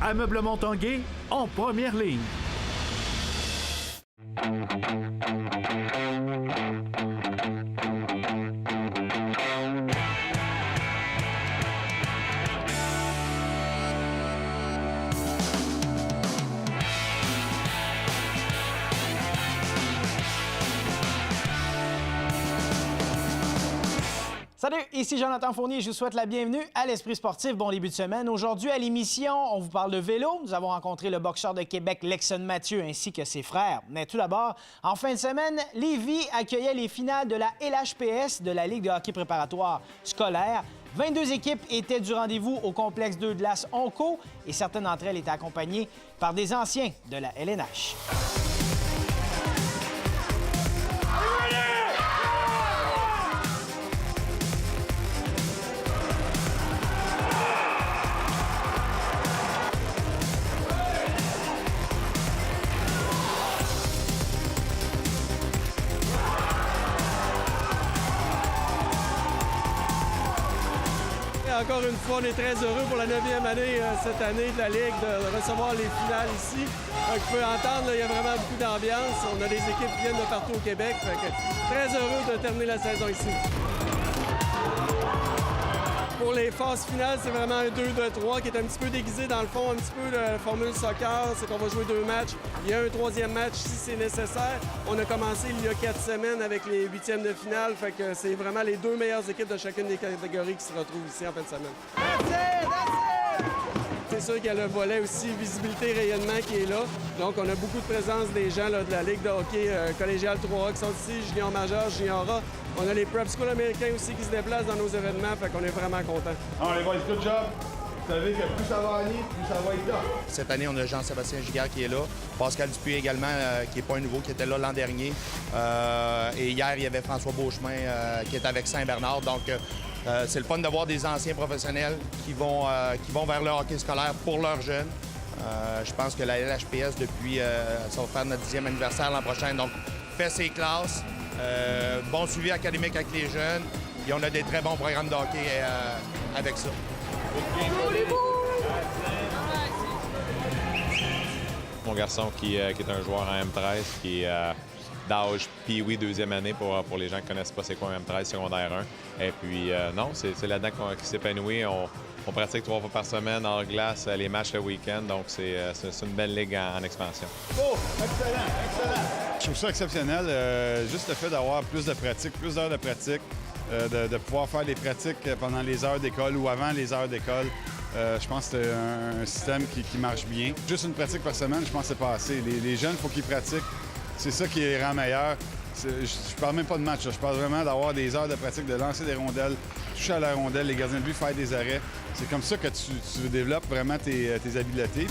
Ameublement Tanguay en première ligne. Salut, ici Jonathan Fournier. Je vous souhaite la bienvenue à l'Esprit sportif. Bon début de semaine. Aujourd'hui, à l'émission, on vous parle de vélo. Nous avons rencontré le boxeur de Québec, Lexon Mathieu, ainsi que ses frères. Mais tout d'abord, en fin de semaine, Lévis accueillait les finales de la LHPS, de la Ligue de hockey préparatoire scolaire. 22 équipes étaient du rendez-vous au complexe 2 de glace Onco et certaines d'entre elles étaient accompagnées par des anciens de la LNH. Encore une fois, on est très heureux pour la 9e année cette année de la Ligue de recevoir les finales ici. Vous pouvez entendre, il y a vraiment beaucoup d'ambiance. On a des équipes qui viennent de partout au Québec. Très heureux de terminer la saison ici. Pour les phases finales, c'est vraiment un 2-2-3 qui est un petit peu déguisé dans le fond, un petit peu de formule soccer. C'est qu'on va jouer 2 matchs. Il y a un 3e match si c'est nécessaire. On a commencé il y a 4 semaines avec les 8e de finale. Fait que c'est vraiment les 2 meilleures équipes de chacune des catégories qui se retrouvent ici en fin de semaine. C'est sûr qu'il y a le volet aussi visibilité, rayonnement qui est là. Donc, on a beaucoup de présence des gens là, de la Ligue de hockey collégiale 3A qui sont ici, junior majeur, junior A. On a les prep schools américains aussi qui se déplacent dans nos événements, fait qu'on est vraiment contents. Les boys, good job. Vous savez que plus ça va aller, plus ça va être là. Cette année, on a Jean-Sébastien Giguère qui est là. Pascal Dupuis également, qui n'est pas un nouveau, qui était là l'an dernier. Et hier, il y avait François Beauchemin qui est avec Saint-Bernard. Donc, c'est le fun de voir des anciens professionnels qui vont vers le hockey scolaire pour leurs jeunes. Je pense que la LHPS, depuis, ça va faire notre 10e anniversaire l'an prochain. Donc, fait ses classes. Bon suivi académique avec les jeunes. Et on a des très bons programmes de hockey avec ça. Mon garçon qui est un joueur en M13, qui est d'âge Pee-Wee 2e année pour les gens qui ne connaissent pas c'est quoi un M13 secondaire 1. Et puis non, c'est là-dedans qu'il s'épanouit. On pratique 3 fois par semaine hors glace, les matchs le week-end. Donc c'est une belle ligue en expansion. Oh, excellent, excellent. Je trouve ça exceptionnel. Juste le fait d'avoir plus de pratique, plus d'heures de pratique, de pouvoir faire des pratiques pendant les heures d'école ou avant les heures d'école. Je pense que c'est un système qui marche bien. Juste une pratique par semaine, je pense que c'est pas assez. Les jeunes, il faut qu'ils pratiquent. C'est ça qui les rend meilleurs. Je parle même pas de match, là. Je parle vraiment d'avoir des heures de pratique, de lancer des rondelles, toucher à la rondelle, les gardiens de but, faire des arrêts. C'est comme ça que tu développes vraiment tes habiletés.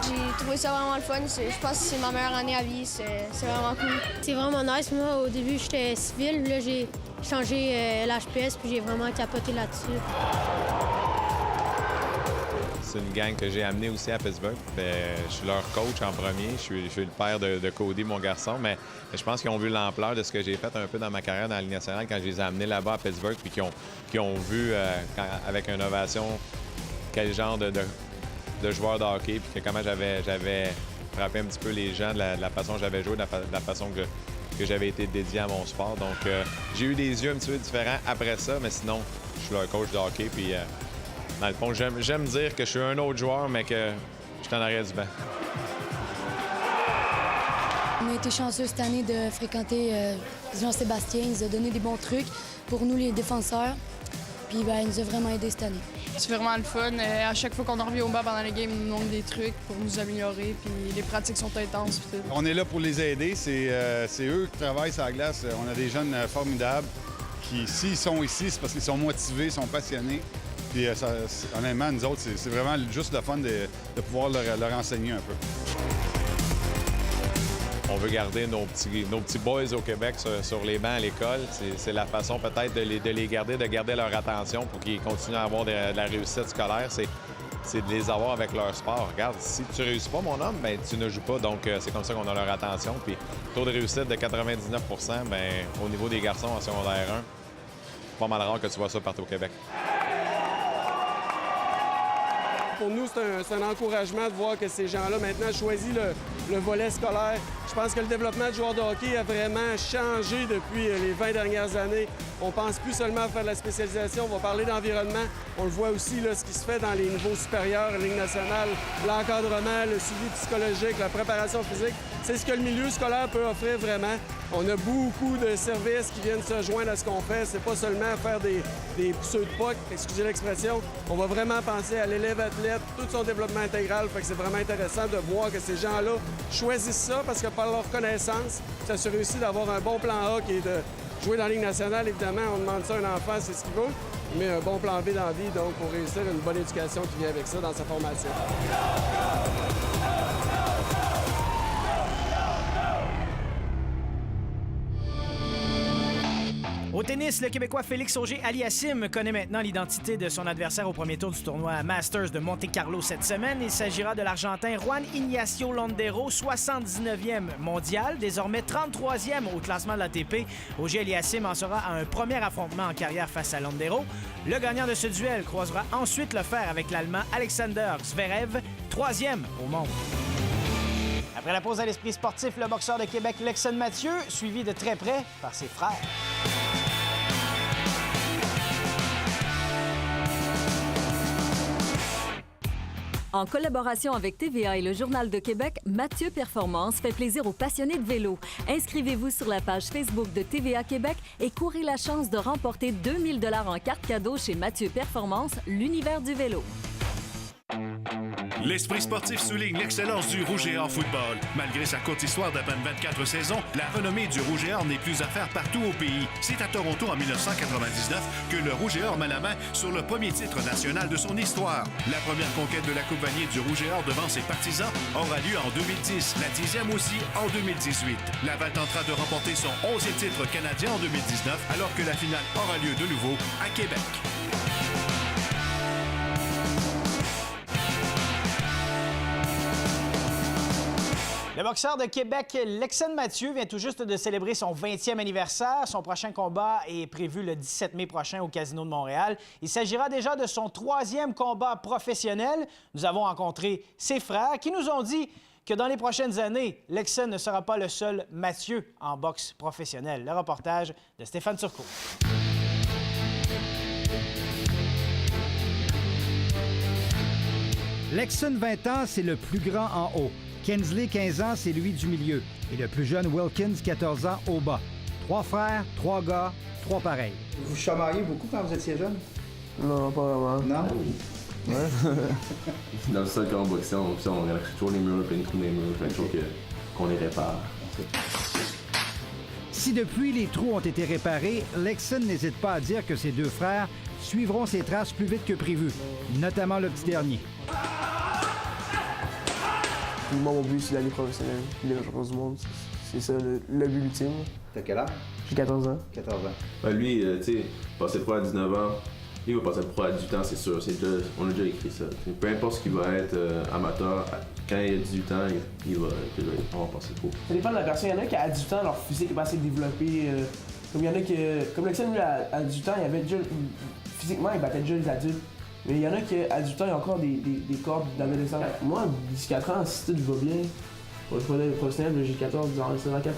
J'ai trouvé ça vraiment le fun. Je pense que c'est ma meilleure année à vie. C'est vraiment cool. C'est vraiment nice. Moi, au début, j'étais civil. Là, j'ai changé l'HPS, puis j'ai vraiment capoté là-dessus. C'est une gang que j'ai amenée aussi à Pittsburgh. Je suis leur coach en premier. Je suis le père de Cody, mon garçon. Mais je pense qu'ils ont vu l'ampleur de ce que j'ai fait un peu dans ma carrière dans la Ligue nationale quand je les ai amenés là-bas à Pittsburgh, puis qui ont vu, avec une ovation, quel genre de joueur de hockey, puis que comment j'avais frappé un petit peu les gens de la façon que j'avais joué, de la façon que j'avais été dédié à mon sport. Donc, j'ai eu des yeux un petit peu différents après ça, mais sinon, je suis leur coach de hockey, puis dans le fond, j'aime dire que je suis un autre joueur, mais que je suis en arrière du banc. On a été chanceux cette année de fréquenter Jean-Sébastien. Il nous a donné des bons trucs pour nous, les défenseurs. Puis il nous a vraiment aidés cette année. C'est vraiment le fun. À chaque fois qu'on en revient au banc pendant les games, ils nous montrent des trucs pour nous améliorer. Puis les pratiques sont intenses. On est là pour les aider. C'est eux qui travaillent sur la glace. On a des jeunes formidables qui, s'ils sont ici, c'est parce qu'ils sont motivés, ils sont passionnés. Puis honnêtement, nous autres, c'est vraiment juste le fun de pouvoir leur enseigner un peu. On veut garder nos petits boys au Québec sur les bancs à l'école. C'est la façon peut-être de les garder, de garder leur attention pour qu'ils continuent à avoir de la réussite scolaire. C'est de les avoir avec leur sport. Regarde, si tu réussis pas, mon homme, ben tu ne joues pas. Donc, c'est comme ça qu'on a leur attention. Puis, taux de réussite de 99 bien, au niveau des garçons en secondaire 1, pas mal rare que tu vois ça partout au Québec. pour nous, c'est un encouragement de voir que ces gens-là maintenant choisissent le volet scolaire. Je pense que le développement du joueur de hockey a vraiment changé depuis les 20 dernières années. On ne pense plus seulement à faire de la spécialisation, on va parler d'environnement. On le voit aussi, là, ce qui se fait dans les niveaux supérieurs, la Ligue nationale, l'encadrement, le suivi psychologique, la préparation physique. C'est ce que le milieu scolaire peut offrir vraiment. On a beaucoup de services qui viennent se joindre à ce qu'on fait. C'est pas seulement faire des pousseux de puck, excusez l'expression. On va vraiment penser à l'élève-athlète, tout son développement intégral. Fait que c'est vraiment intéressant de voir que ces gens-là choisissent ça parce que par leur connaissance, ça se réussit d'avoir un bon plan A qui est de jouer dans la Ligue nationale. Évidemment, on demande ça à un enfant, c'est ce qu'il veut, mais un bon plan B dans la vie, donc pour réussir une bonne éducation qui vient avec ça dans sa formation. Au tennis, le Québécois Félix Auger-Aliassime connaît maintenant l'identité de son adversaire au premier tour du tournoi Masters de Monte-Carlo cette semaine. Il s'agira de l'Argentin Juan Ignacio Londero, 79e mondial, désormais 33e au classement de l'ATP. Auger-Aliassime en sera à un premier affrontement en carrière face à Londero. Le gagnant de ce duel croisera ensuite le fer avec l'Allemand Alexander Zverev, 3e au monde. Après la pause à l'Esprit sportif, le boxeur de Québec Lexon Mathieu, suivi de très près par ses frères. En collaboration avec TVA et le Journal de Québec, Mathieu Performance fait plaisir aux passionnés de vélo. Inscrivez-vous sur la page Facebook de TVA Québec et courez la chance de remporter 2000 $ en carte cadeau chez Mathieu Performance, l'univers du vélo. L'Esprit sportif souligne l'excellence du Rouge et Or football. Malgré sa courte histoire d'à peine 24 saisons, la renommée du Rouge et Or n'est plus à faire partout au pays. C'est à Toronto en 1999 que le Rouge et Or met la main sur le premier titre national de son histoire. La première conquête de la Coupe Vanier du Rouge et Or devant ses partisans aura lieu en 2010, la 10e aussi en 2018. Laval tentera de remporter son 11e titre canadien en 2019 alors que la finale aura lieu de nouveau à Québec. Le boxeur de Québec, Lexon Mathieu, vient tout juste de célébrer son 20e anniversaire. Son prochain combat est prévu le 17 mai prochain au Casino de Montréal. Il s'agira déjà de son 3e combat professionnel. Nous avons rencontré ses frères qui nous ont dit que dans les prochaines années, Lexon ne sera pas le seul Mathieu en boxe professionnelle. Le reportage de Stéphane Turcot. Lexon, 20 ans, c'est le plus grand en haut. Kensley, 15 ans, c'est lui du milieu. Et le plus jeune, Wilkins, 14 ans, au bas. 3 frères, 3 gars, 3 pareils. Vous chamaillez beaucoup quand vous étiez jeune? Non, pas vraiment. Non? Ouais. Dans le sol, quand on boxait, on relaxait toujours les murs, plein de trous dans les murs, plein de choses qu'on les répare. Si depuis les trous ont été réparés, Lexon n'hésite pas à dire que ses 2 frères suivront ses traces plus vite que prévu, notamment le petit dernier. Moi, mon but, c'est d'aller professionnel, les champions du monde. C'est ça le but ultime. T'as quel âge? J'ai 14 ans. 14 ans. Ben, lui, tu sais, passer pro à 19 ans, il va passer pro à 18 ans, c'est sûr. On a déjà écrit ça. Peu importe ce qu'il va être amateur, quand il a 18 ans, il va passer pro. Ça dépend de la personne. Il y en a qui, à 18 ans, leur physique n'est pas assez développé. Comme il y en a qui, comme Lexon, lui, à 18 ans, il avait déjà, physiquement, il battait déjà les adultes. Mais il y en a qui, à 18 ans, il y a encore des corps d'adolescents. Moi, d'ici 4 ans, si tout va bien, pour le premier professionnel, j'ai 14 dans 4 ans.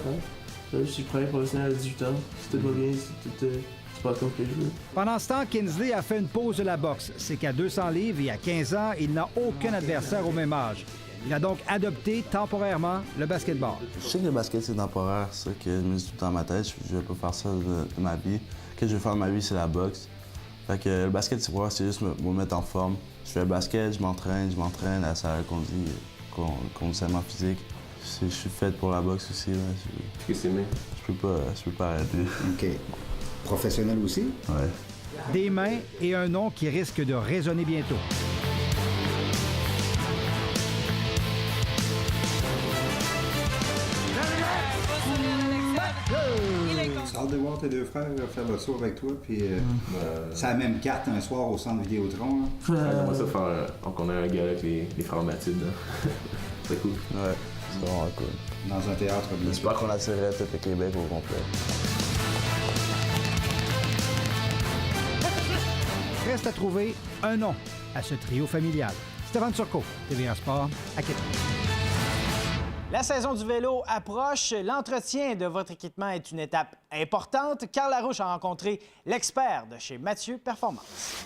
Là, je suis premier professionnel à 18 ans. Si tout va bien, si tout se passe comme que je veux. Pendant ce temps, Kinsley a fait une pause de la boxe. C'est qu'à 200 livres et à 15 ans, il n'a aucun adversaire au même âge. Il a donc adopté temporairement le basketball. Je sais que le basket, c'est temporaire. C'est ça que je me dis tout le temps dans ma tête. Je vais pas faire ça de ma vie. Ce que je veux faire de ma vie, c'est la boxe. Fait que le basket, c'est juste me mettre en forme. Je fais le basket, je m'entraîne à ça qu'on dit conditionnement physique. Je suis fait pour la boxe aussi. Est-ce que c'est mieux? Je peux pas arrêter. OK. Professionnel aussi? Ouais. Des mains et un nom qui risque de résonner bientôt. J'ai hâte de voir tes 2 frères faire le saut avec toi, puis c'est la même carte un soir au centre Vidéotron. J'aimerais ça faire qu'on ait un gars avec les frères Mathilde. C'est cool. Ouais, c'est vraiment cool. Dans un théâtre bien. J'espère qu'on attirerait tout le Québec au complet. Reste à trouver un nom à ce trio familial. Stéphane Turcot, TVA Sport, à Québec. La saison du vélo approche. L'entretien de votre équipement est une étape importante. Carl Larouche a rencontré l'expert de chez Mathieu Performance.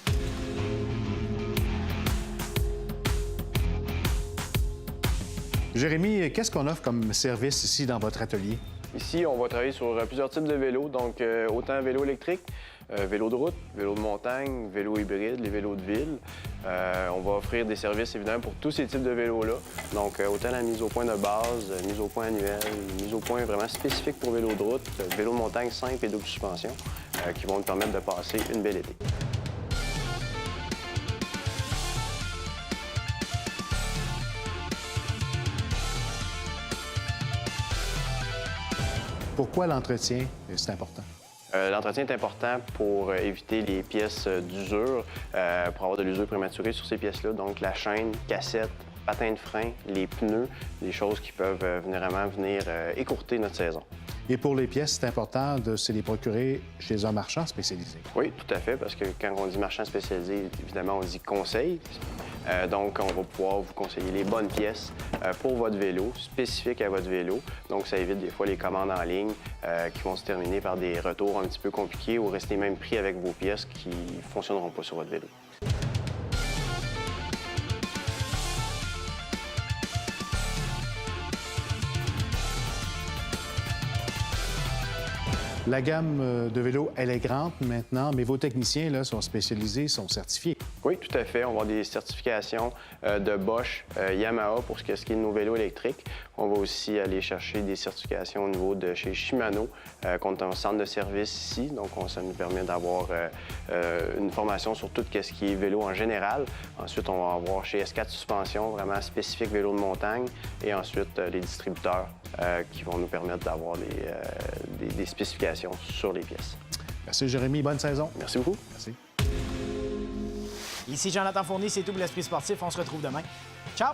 Jérémy, qu'est-ce qu'on offre comme service ici dans votre atelier? Ici, on va travailler sur plusieurs types de vélos, donc autant vélo électrique, vélo de route, vélo de montagne, vélo hybride, les vélos de ville. On va offrir des services évidemment pour tous ces types de vélos-là. Donc autant la mise au point de base, mise au point annuelle, mise au point vraiment spécifique pour vélo de route, vélo de montagne simple et double suspension qui vont nous permettre de passer une belle été. Pourquoi l'entretien, c'est important? L'entretien est important pour éviter les pièces d'usure, pour avoir de l'usure prématurée sur ces pièces-là. Donc la chaîne, cassette, patins de frein, les pneus, des choses qui peuvent vraiment venir écourter notre saison. Et pour les pièces, c'est important de se les procurer chez un marchand spécialisé. Oui, tout à fait, parce que quand on dit marchand spécialisé, évidemment, on dit conseil. Donc, on va pouvoir vous conseiller les bonnes pièces pour votre vélo, spécifiques à votre vélo. Donc, ça évite des fois les commandes en ligne qui vont se terminer par des retours un petit peu compliqués ou rester même pris avec vos pièces qui ne fonctionneront pas sur votre vélo. La gamme de vélos, elle est grande maintenant, mais vos techniciens là, sont spécialisés, sont certifiés. Oui, tout à fait. On va avoir des certifications de Bosch, Yamaha pour ce qui est de nos vélos électriques. On va aussi aller chercher des certifications au niveau de chez Shimano, qu'on a un centre de service ici. Donc, ça nous permet d'avoir une formation sur tout ce qui est vélo en général. Ensuite, on va avoir chez S4 Suspension, vraiment spécifique vélo de montagne. Et ensuite, les distributeurs qui vont nous permettre d'avoir des spécifications sur les pièces. Merci Jérémy, bonne saison. Merci beaucoup. Merci. Ici Jonathan Fournier, c'est tout pour l'Esprit sportif. On se retrouve demain. Ciao!